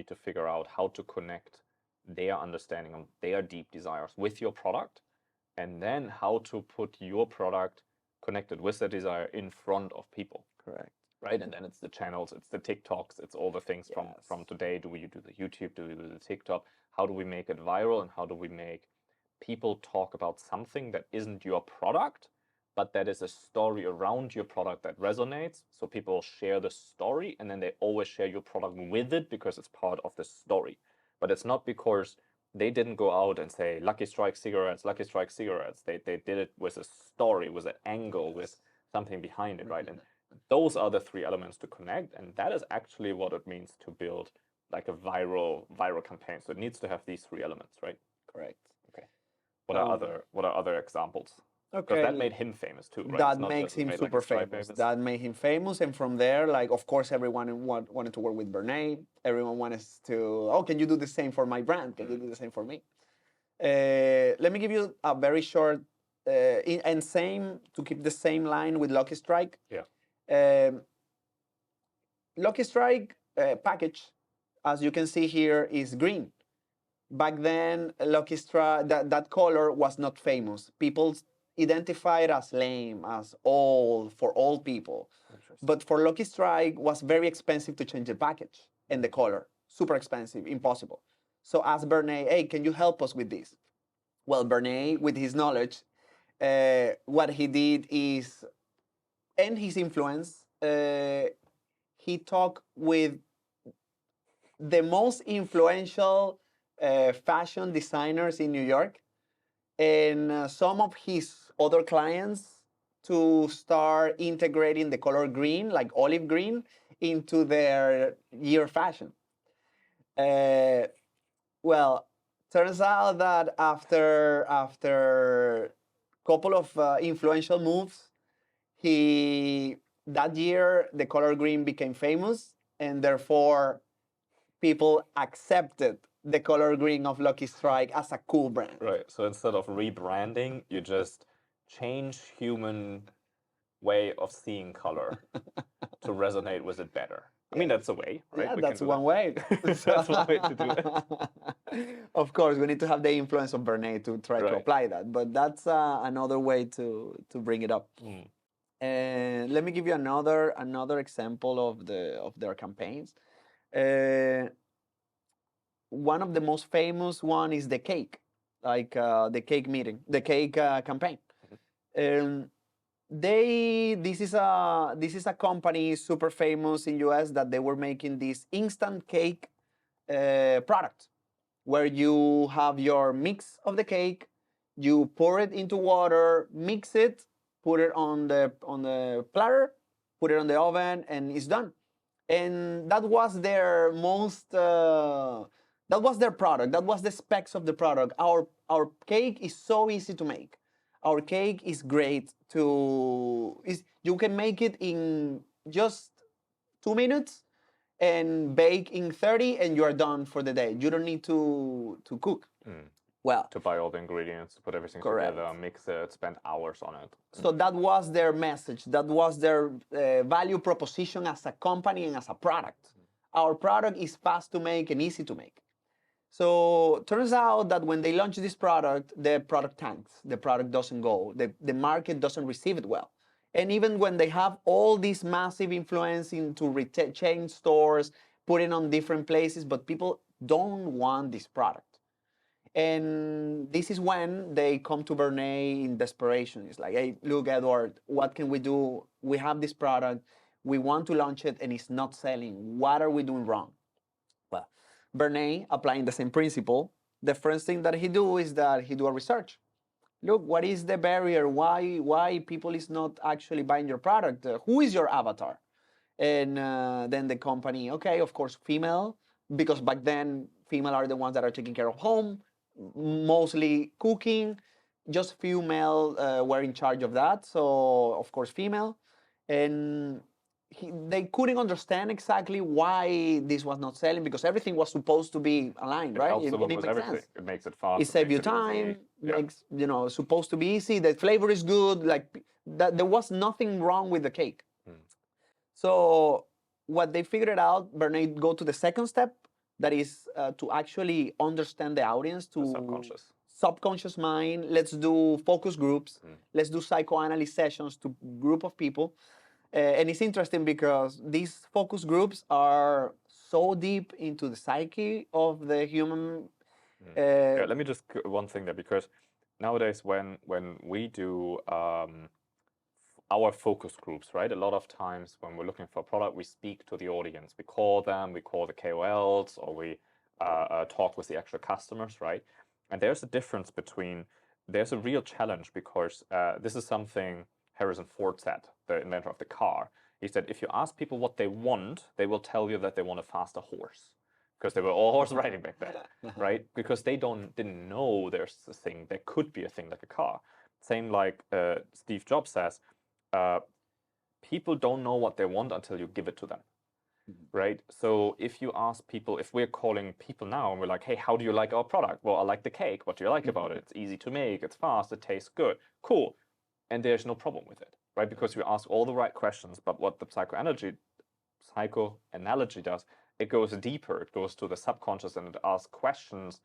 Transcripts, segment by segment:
need to figure out how to connect their understanding of their deep desires with your product, and then how to put your product connected with the desire in front of people. Correct. Right, and then it's the channels, it's the TikToks, it's all the things from today. Do we do the YouTube? Do we do the TikTok? How do we make it viral, and how do we make people talk about something that isn't your product, but that is a story around your product that resonates? So people share the story, and then they always share your product with it because it's part of the story. But it's not because they didn't go out and say Lucky Strike cigarettes, Lucky Strike cigarettes. They did it with a story, with an angle, with something behind it, right? And those are the three elements to connect, and that is actually what it means to build like a viral campaign. So it needs to have these three elements, right? Correct. Okay. What are other examples? Okay. Because that made him famous too, right? That makes him super famous. That made him famous, and from there, like, of course, everyone wanted to work with Bernays. Everyone wanted to, oh, can you do the same for my brand? Can you do the same for me? Let me give you a very short, and same, to keep the same line with Lucky Strike. Yeah. Lucky Strike package, as you can see here, is green. Back then, Lucky Strike, that color was not famous. People identified as lame, as old, for old people. But for Lucky Strike, was very expensive to change the package and the color. Super expensive, impossible. So asked Bernays, hey, can you help us with this? Well, Bernays, with his knowledge, what he did is, and his influence, he talked with the most influential fashion designers in New York, and some of his other clients, to start integrating the color green, like olive green, into their year fashion. Well, turns out that after a couple of influential moves, that year the color green became famous, and therefore people accepted the color green of Lucky Strike as a cool brand. Right. So instead of rebranding, you just change human way of seeing color to resonate with it better. I mean, that's a way, right? Yeah, that's one way. That's one way to do it. Of course, we need to have the influence of Bernays to try to apply that, but that's another way to bring it up. And let me give you another example of their campaigns. One of the most famous one is the cake, like the cake meeting, the cake campaign. This is a company super famous in US that they were making this instant cake product, where you have your mix of the cake, you pour it into water, mix it, put it on the platter, put it on the oven, and it's done. And that was their most that was their product. That was the specs of the product. Our cake is so easy to make. Our cake is great you can make it in just 2 minutes and bake in 30, and you are done for the day. You don't need to cook. Well, to buy all the ingredients, to put everything together, mix it, spend hours on it. So that was their message. That was their value proposition as a company and as a product. Our product is fast to make and easy to make. So turns out that when they launch this product, the product tanks. The product doesn't go. The market doesn't receive it well. And even when they have all this massive influence into chain stores, putting on different places, but people don't want this product. And this is when they come to Bernays in desperation. It's like, hey, look, Edward, what can we do? We have this product. We want to launch it, and it's not selling. What are we doing wrong? Well, Bernays, applying the same principle, the first thing that he do is that he do a research. Look, what is the barrier? Why people is not actually buying your product? Who is your avatar? And then the company, okay, of course, female, because back then, female are the ones that are taking care of home, mostly cooking. Just few male were in charge of that, so of course female. And they couldn't understand exactly why this was not selling, because everything was supposed to be aligned, right? It makes sense. It makes it fast. It saves you time. Makes supposed to be easy. The flavor is good. Like that, there was nothing wrong with the cake. So what they figured out, Bernays go to the second step. that is to actually understand the audience, The to subconscious. subconscious mind. Let's do focus groups. Let's do psychoanalysis sessions to group of people. And it's interesting because these focus groups are so deep into the psyche of the human. Yeah, let me just one thing there, because nowadays when we do our focus groups, right? A lot of times when we're looking for a product, we speak to the audience. We call them, we call the KOLs, or we talk with the actual customers, right? And there's a difference between, there's a real challenge, because this is something Harrison Ford said, the inventor of the car. He said, if you ask people what they want, they will tell you that they want a faster horse, because they were all horse riding back then, right? Because they didn't know there's a thing, there could be a thing like a car. Same like Steve Jobs says, people don't know what they want until you give it to them, right? So if you ask people, if we're calling people now and we're like, hey, how do you like our product? Well, I like the cake. What do you like about it? It's easy to make, it's fast, it tastes good. Cool. And there's no problem with it, right? Because we ask all the right questions. But what the psychoanalogy does, it goes deeper. It goes to the subconscious, and it asks questions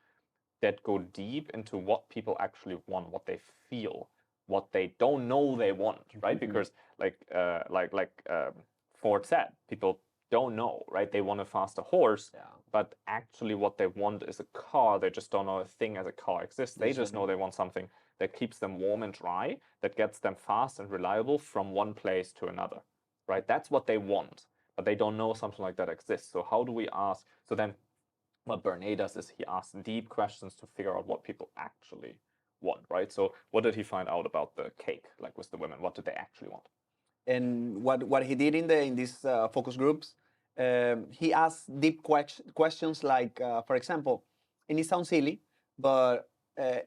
that go deep into what people actually want, what they feel, what they don't know they want, right? Because like Ford said, people don't know, right? They want a faster horse, but actually what they want is a car. They just don't know a thing as a car exists. They just know they want something that keeps them warm and dry, that gets them fast and reliable from one place to another, right? That's what they want, but they don't know something like that exists. So how do we ask? So then what Bernays does is he asks deep questions to figure out what people actually want, right? So what did he find out about the cake, like with the women? What did they actually want? And what he did in these focus groups, he asked deep questions like, for example, and it sounds silly, but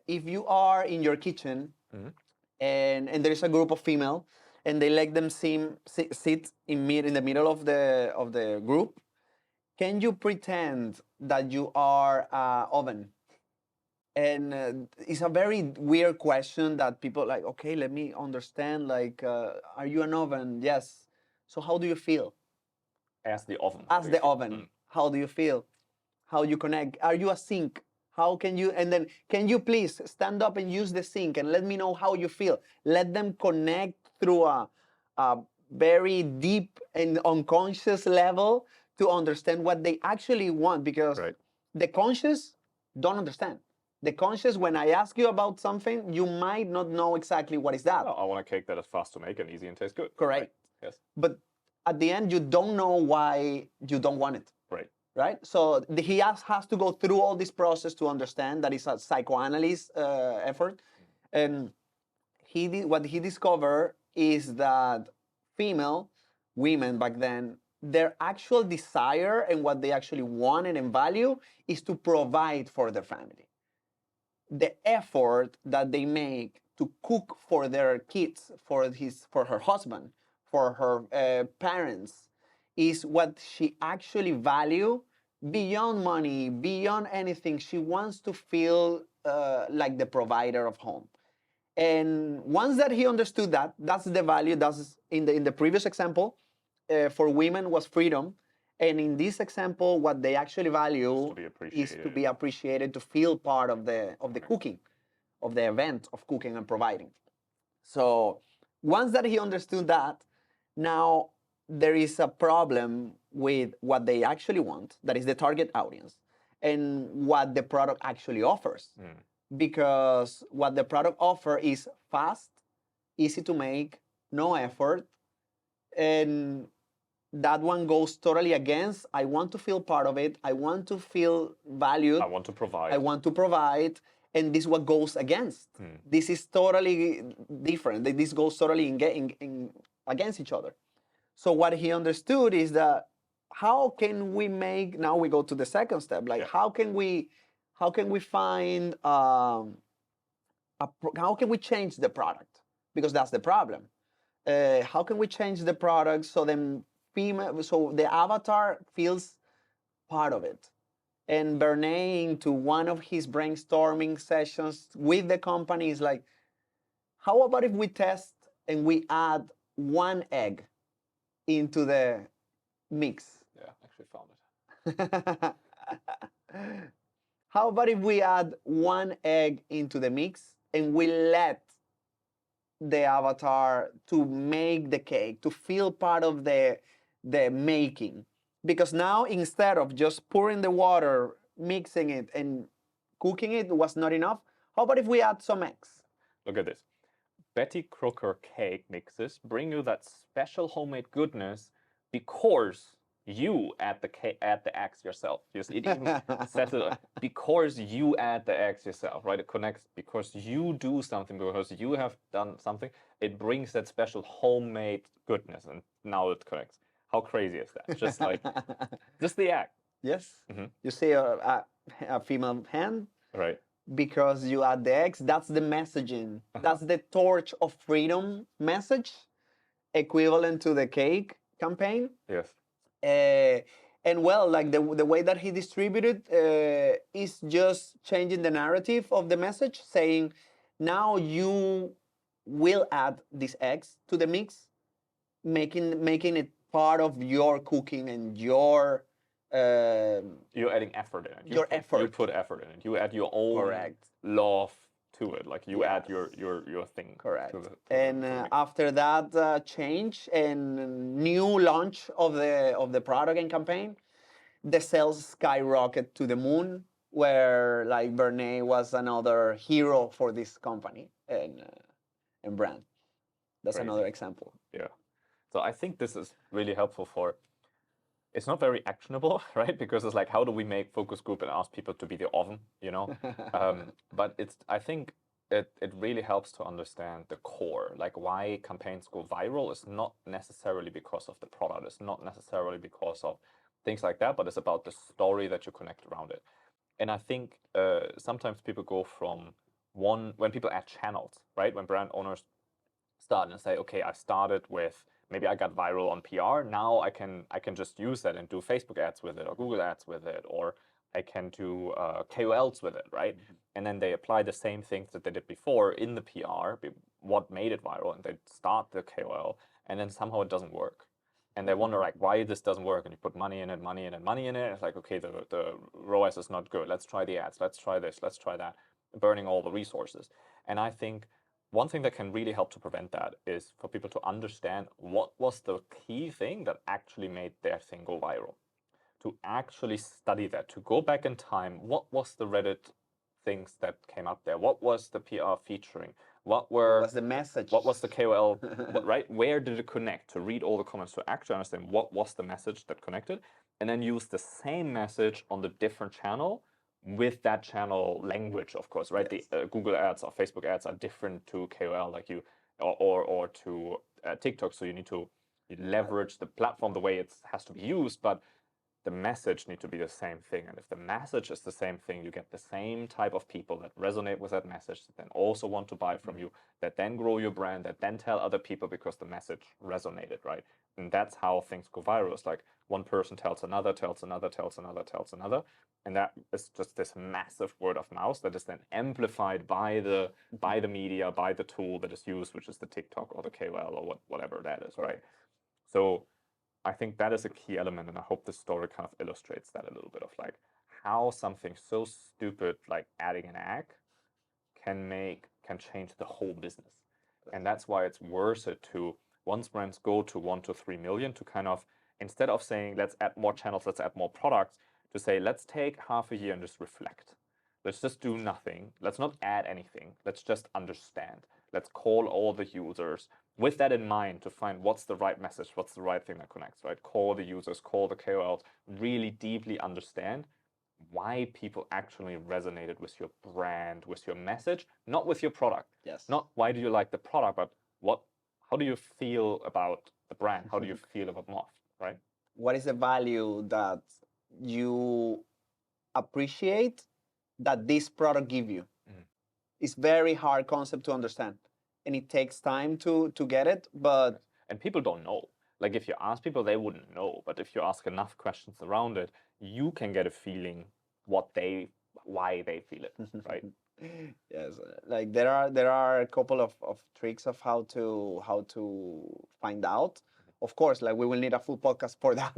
if you are in your kitchen and there is a group of female and they let them sit in the middle of the group, can you pretend that you are an oven? And it's a very weird question that people like, okay, let me understand. Like, are you an oven? Yes. So how do you feel? As the oven. As the oven. How do you feel? How you connect? Are you a sink? How can you, and then can you please stand up and use the sink and let me know how you feel? Let them connect through a very deep and unconscious level to understand what they actually want, because the conscious don't understand. The conscious, when I ask you about something, you might not know exactly what is that. Well, I want a cake that is fast to make and easy and tastes good. Correct. Right? Yes. But at the end, you don't know why you don't want it. Right. Right? So he has to go through all this process to understand that it's a psychoanalysis effort. And what he discovered is that women back then, their actual desire and what they actually wanted and value is to provide for their family. The effort that they make to cook for their kids, for her husband, for her parents, is what she actually value beyond money, beyond anything. She wants to feel like the provider of home. And once that he understood that, that's the value. That's in the previous example, for women was freedom. And in this example, what they actually value is to be appreciated, to feel part of the cooking, of the event of cooking and providing. So once that he understood that, now there is a problem with what they actually want, that is the target audience, and what the product actually offers. Because what the product offer is fast, easy to make, no effort, and that one goes totally against, I want to feel part of it, I want to feel valued, I want to provide. And this is what goes against. This is totally different. This goes totally against each other. So what he understood is that how can we make, now we go to the second step, like how can we find, how can we change the product? Because that's the problem. How can we change the product so so the avatar feels part of it? And Bernays, into one of his brainstorming sessions with the company, is like, how about if we test and we add one egg into the mix? Yeah, actually found it. How about if we add one egg into the mix and we let the avatar to make the cake, to feel part of the making? Because now instead of just pouring the water, mixing it, and cooking it was not enough, how about if we add some eggs? Look at this. Betty Crocker cake mixes bring you that special homemade goodness because you add the eggs yourself. It even says it because you add the eggs yourself, right? It connects because you do something, because you have done something. It brings that special homemade goodness, and now it connects. How crazy is that? Just like just the act, Yes. Mhm. You see a female hand right? because you add the eggs. That's the messaging. That's the torch of freedom message, equivalent to the cake campaign. Yes. And well, like the way that he distributed is just changing the narrative of the message, saying now you will add these eggs to the mix, making it part of your cooking and your You're adding effort in it. your You effort. put effort in it. You add your own Correct. love to it. Like you add Yes. your thing. Correct. To the And mix. after that change and new launch of the product and campaign, the sales skyrocket to the moon. Where like Bernays was another hero for this company and brand. That's Crazy. another example. Yeah. So I think this is really helpful for. It's not very actionable, right? Because it's like, how do we make focus group and ask people to be the oven, you know? But I think it really helps to understand the core, like why campaigns go viral is not necessarily because of the product, it's not necessarily because of things like that, but it's about the story that you connect around it. And I think sometimes people go from when people add channels, right? When brand owners start and say, okay, I started with maybe I got viral on PR. Now I can just use that and do Facebook ads with it or Google ads with it, or I can do KOLs with it, right? Mm-hmm. And then they apply the same things that they did before in the PR, what made it viral, and they start the KOL, and then somehow it doesn't work. And they wonder like why this doesn't work, and you put money in it, money in it, money in it. It's like, okay, the ROAS is not good. Let's try the ads. Let's try this. Let's try that. Burning all the resources. And I think one thing that can really help to prevent that is for people to understand what was the key thing that actually made their thing go viral. To actually study that, to go back in time, what was the Reddit things that came up there? What was the PR featuring? What was the message? What was the KOL? Right? Where did it connect? To read all the comments, to actually understand what was the message that connected, and then use the same message on the different channel with that channel language, of course, right? Yes. The Google ads or Facebook ads are different to KOL, like you, or to TikTok. So you need to leverage the platform the way it has to be used, but the message need to be the same thing. And if the message is the same thing, you get the same type of people that resonate with that message, that then also want to buy from you, that then grow your brand, that then tell other people because the message resonated, right? And that's how things go viral. It's like one person tells another, tells another, tells another, tells another. And that is just this massive word of mouth that is then amplified by the media, by the tool that is used, which is the TikTok or the KOL or whatever that is, right? So I think that is a key element, and I hope this story kind of illustrates that a little bit of like how something so stupid like adding an egg can change the whole business. And that's why it's worth it to, once brands go to 1 to 3 million, to kind of, instead of saying let's add more channels, let's add more products, to say let's take half a year and just reflect. Let's just do nothing. Let's not add anything. Let's just understand. Let's call all the users with that in mind to find what's the right message, what's the right thing that connects, right? Call the users, call the KOLs, really deeply understand why people actually resonated with your brand, with your message, not with your product. Yes. Not why do you like the product, but how do you feel about the brand? How do you feel about Moth, right? What is the value that you appreciate that this product give you? It's very hard concept to understand, and it takes time to get it. But and people don't know. Like if you ask people, they wouldn't know. But if you ask enough questions around it, you can get a feeling why they feel it, right? Yes, like there are a couple of tricks of how to find out of course, like we will need a full podcast for that,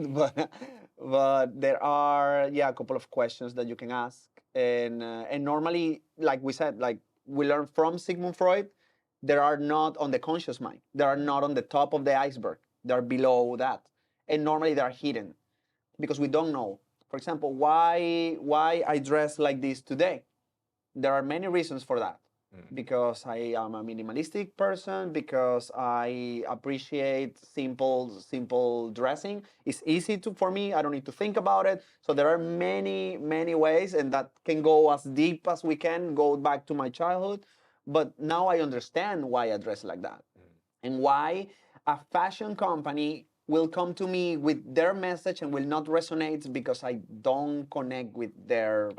but there are a couple of questions that you can ask, and normally, like we said, like we learned from Sigmund Freud, they are not on the conscious mind. They are not on the top of the iceberg. They are below that, and normally they are hidden because we don't know. For example, why I dress like this today? There are many reasons for that. Because I am a minimalistic person, because I appreciate simple dressing. It's easy for me. I don't need to think about it. So there are many ways, and that can go as deep as we can go back to my childhood. But now I understand why I dress like that, and why a fashion company will come to me with their message and will not resonate because I don't connect with their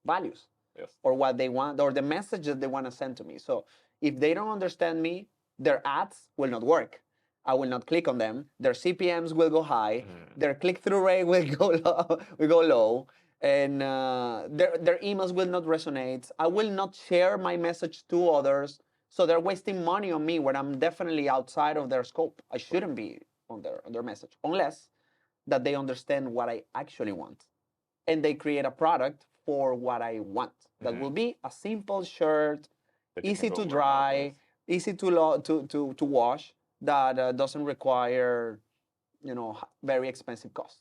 values. Yes. Or what they want, or the message that they want to send to me. So if they don't understand me, their ads will not work. I will not click on them. Their CPMs will go high. Their click-through rate will go low, and their emails will not resonate. I will not share my message to others. So they're wasting money on me when I'm definitely outside of their scope. I shouldn't be on their message, unless that they understand what I actually want, and they create a product for what I want. That will be a simple shirt, easy to dry, easy to wash, that doesn't require, very expensive cost.